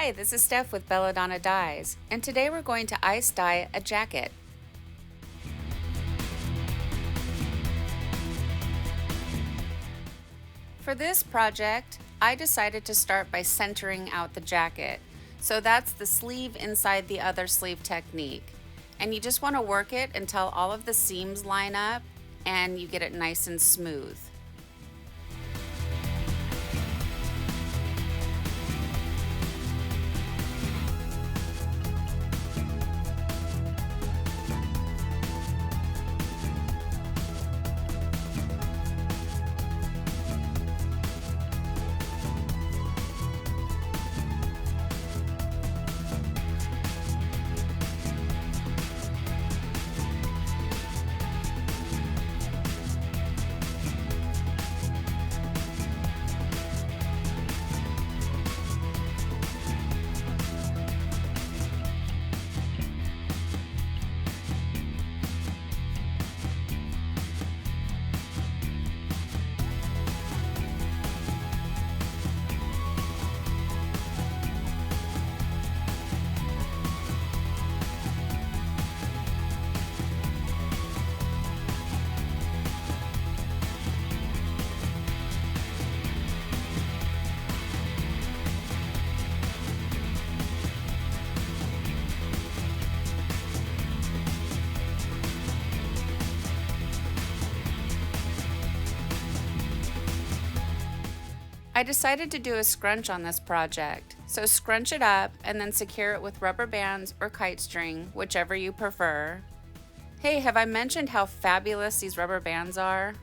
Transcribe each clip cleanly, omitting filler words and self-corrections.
Hi, this is Steph with Belladonna Dyes, and today we're going to ice dye a jacket. For this project, I decided to start by centering out the jacket. So that's the sleeve inside the other sleeve technique. And you just want to work it until all of the seams line up and you get it nice and smooth. I decided to do a scrunch on this project, so scrunch it up and then secure it with rubber bands or kite string, whichever you prefer. Hey, have I mentioned how fabulous these rubber bands are?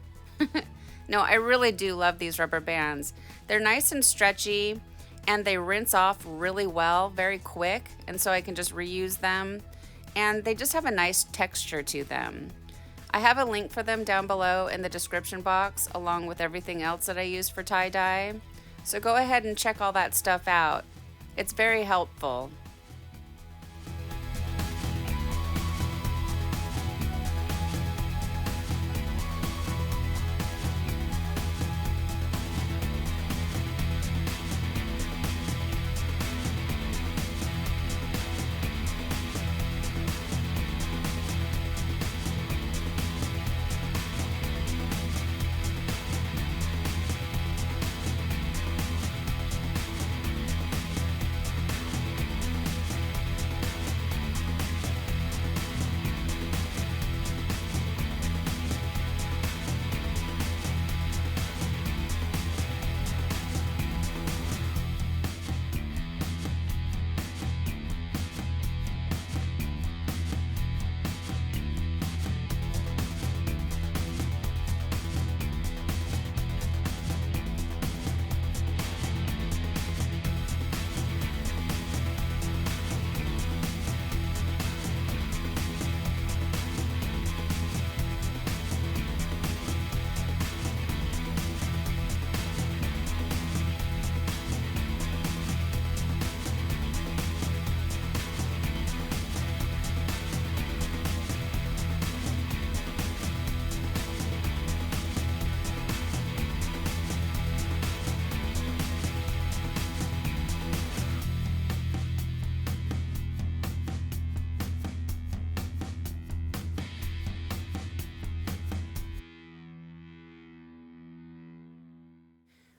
No, I really do love these rubber bands. They're nice and stretchy and they rinse off really well, very quick, and so I can just reuse them, and they just have a nice texture to them. I have a link for them down below in the description box, along with everything else that I use for tie-dye. So go ahead and check all that stuff out. It's very helpful.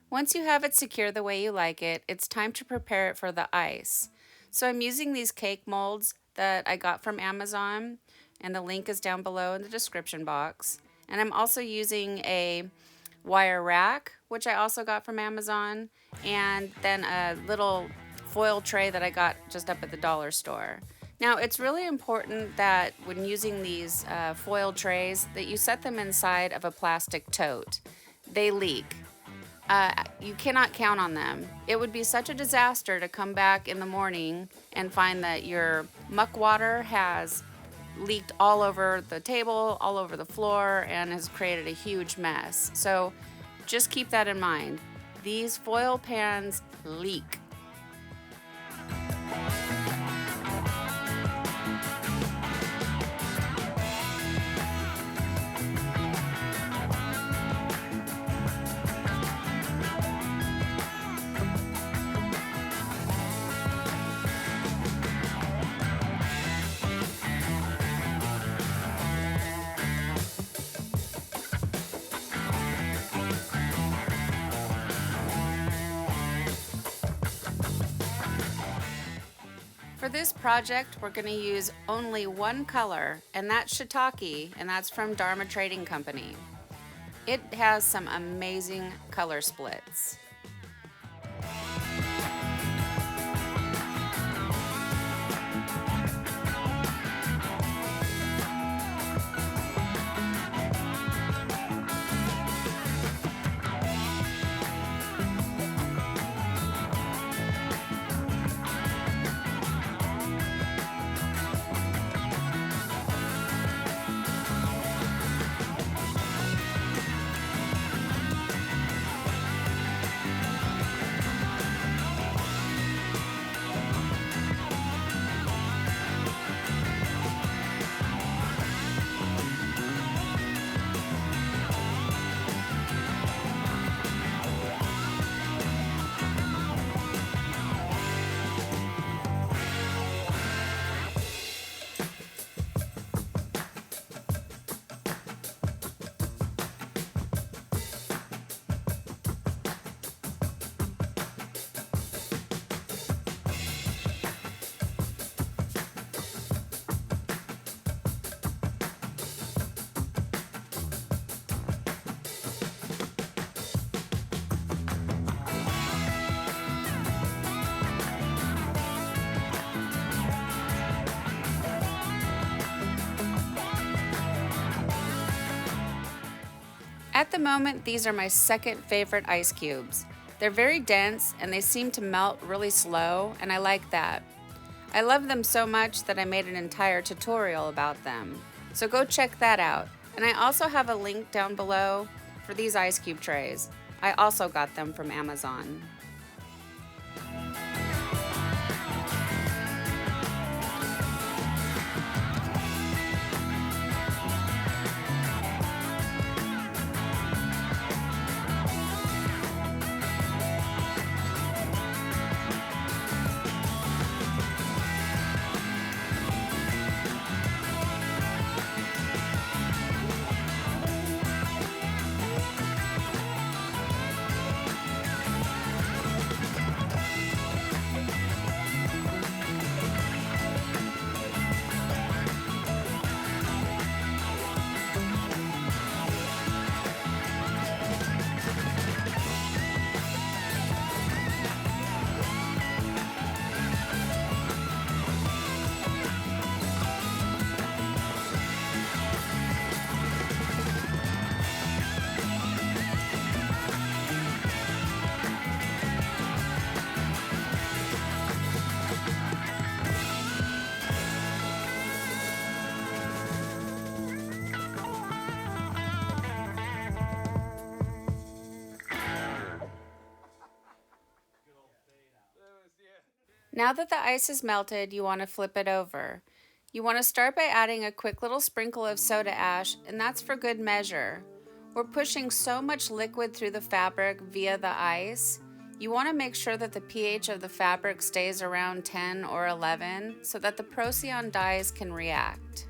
Once you have it secure the way you like it, it's time to prepare it for the ice. So I'm using these cake molds that I got from Amazon, and the link is down below in the description box. And I'm also using a wire rack, which I also got from Amazon, and then a little foil tray that I got just up at the dollar store. Now, it's really important that when using these foil trays that you set them inside of a plastic tote. They leak. You cannot count on them. It would be such a disaster to come back in the morning and find that your muck water has leaked all over the table, all over the floor, and has created a huge mess. So just keep that in mind. These foil pans leak. For this project, we're going to use only one color, and that's Shiitake, and that's from Dharma Trading Company. It has some amazing color splits. At the moment, these are my second favorite ice cubes. They're very dense and they seem to melt really slow, and I like that. I love them so much that I made an entire tutorial about them. So go check that out. And I also have a link down below for these ice cube trays. I also got them from Amazon. Now that the ice is melted, you want to flip it over. You want to start by adding a quick little sprinkle of soda ash, and that's for good measure. We're pushing so much liquid through the fabric via the ice. You want to make sure that the pH of the fabric stays around 10 or 11 so that the Procyon dyes can react.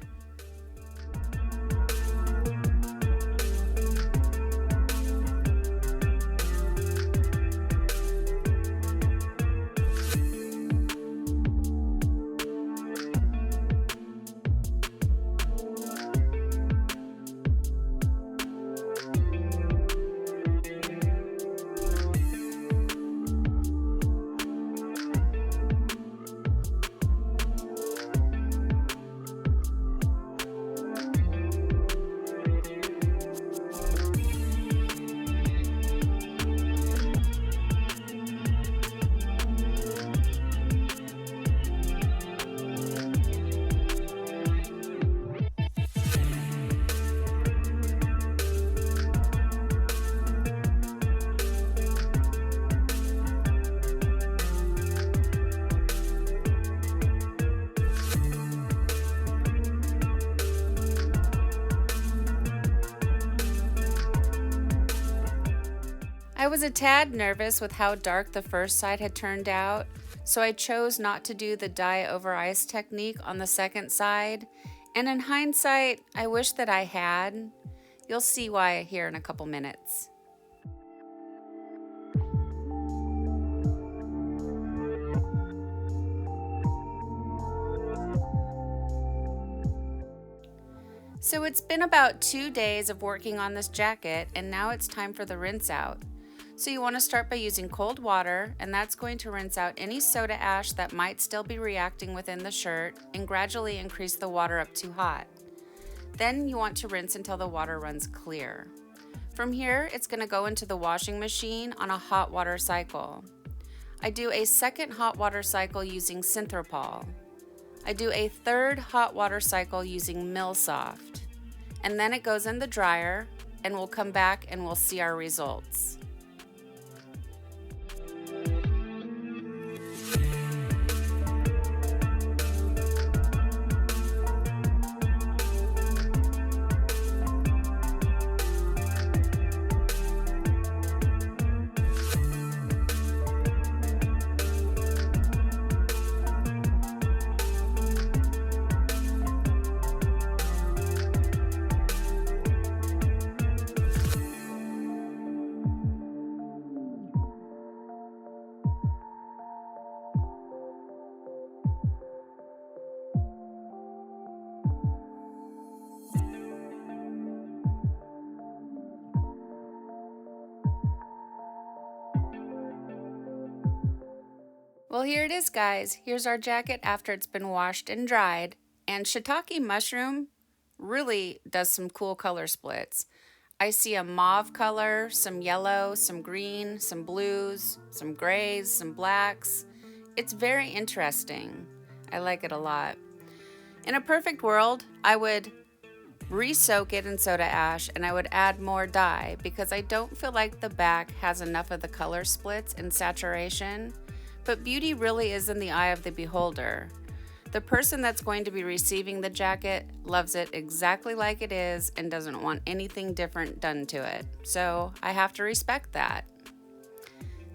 I was a tad nervous with how dark the first side had turned out, so I chose not to do the dye over ice technique on the second side, and in hindsight, I wish that I had. You'll see why here in a couple minutes. So it's been about 2 days of working on this jacket, and now it's time for the rinse out. So you want to start by using cold water, and that's going to rinse out any soda ash that might still be reacting within the shirt and gradually increase the water up to hot. Then you want to rinse until the water runs clear. From here, it's going to go into the washing machine on a hot water cycle. I do a second hot water cycle using Synthropol. I do a third hot water cycle using Millsoft. And then it goes in the dryer, and we'll come back and we'll see our results. Well, here it is, guys. Here's our jacket after it's been washed and dried. And shiitake mushroom really does some cool color splits. I see a mauve color, some yellow, some green, some blues, some grays, some blacks. It's very interesting. I like it a lot. In a perfect world, I would re-soak it in soda ash and I would add more dye because I don't feel like the back has enough of the color splits and saturation. But beauty really is in the eye of the beholder. The person that's going to be receiving the jacket loves it exactly like it is and doesn't want anything different done to it. So I have to respect that.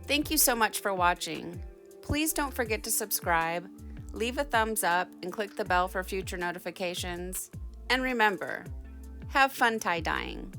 Thank you so much for watching. Please don't forget to subscribe, leave a thumbs up, and click the bell for future notifications. And remember, have fun tie-dyeing.